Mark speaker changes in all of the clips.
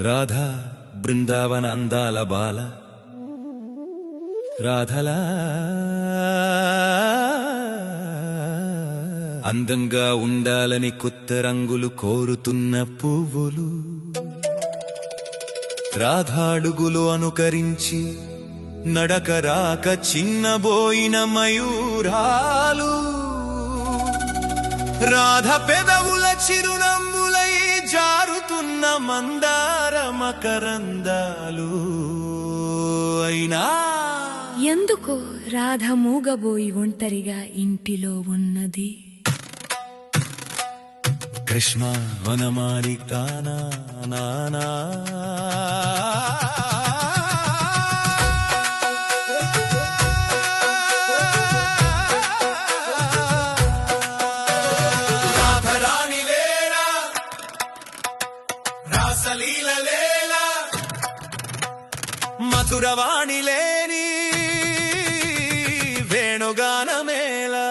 Speaker 1: రాధా బృందావన అందాల బాల రాధలా అందంగా ఉండాలని కొత్త రంగులు కోరుతున్న పువ్వులు రాధాడుగులు అనుకరించి నడక రాక చిన్నబోయిన మయూరాలు రాధ పెదవుల చిరునవ్వులై జారుతున్న మందార మకరందాలు అయినా
Speaker 2: ఎందుకో రాధ మూగబోయి ఒంటరిగా ఇంటిలో ఉన్నది.
Speaker 1: కృష్ణ వనమాలి తానా నానా రాధరాణి లేలా రాసలీల లేలా మధురవాణి లేని వేణుగానమేలా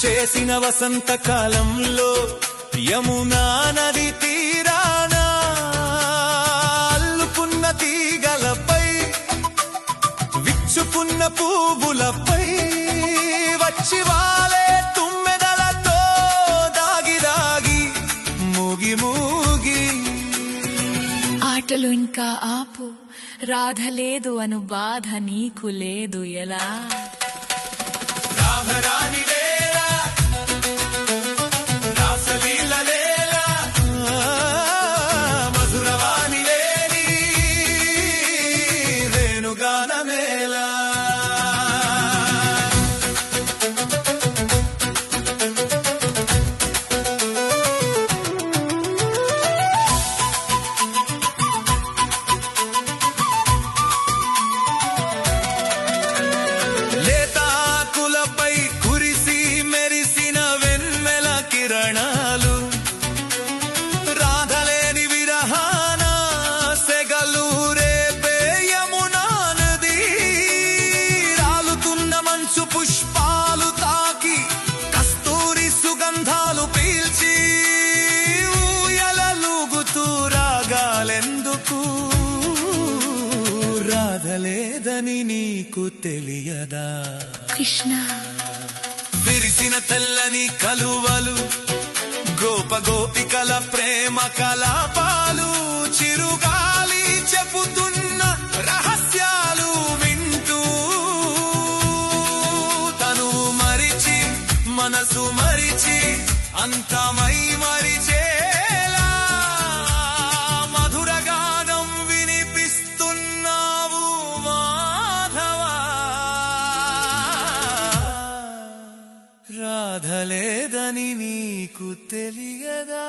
Speaker 1: చేసిన వసంతకాలంలో యమునా నది తీరాన అల్లుకున్న తీగలపై విచ్చుకున్న పువ్వులపై వచ్చి వాలే తుమ్మెదలతో దాగి దాగి మూగి మూగి
Speaker 2: ఆటలు ఇంకా ఆపు, రాధ లేదు అను బాధ నీకు లేదు ఎలా.
Speaker 1: రాధరాణి పుష్పాలు తాకి కస్తూరి సుగంధాలు పీల్చి ఊయలలుగుతూ రాగాలెందుకు రాధలేదని నీకు తెలియదా
Speaker 2: కృష్ణ.
Speaker 1: విరిసిన తెల్లని కలువలు గోప గోపికల ప్రేమ కలాపాలు చిరుగాలి చెబుతున్న రహస్యాలు వింటూ తను మరిచి మనసు మరిచి అంతమై మరిచేలా మధుర గానం వినిపిస్తున్నావు మాధవా. రాధలేదని నీకు తెలియదా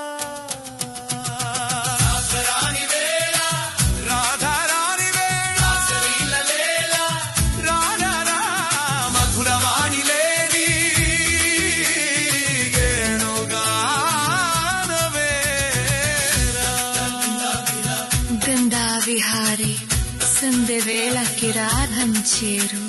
Speaker 2: బృందా విహారీ సంధ్య వేళకి రాధం చేరు.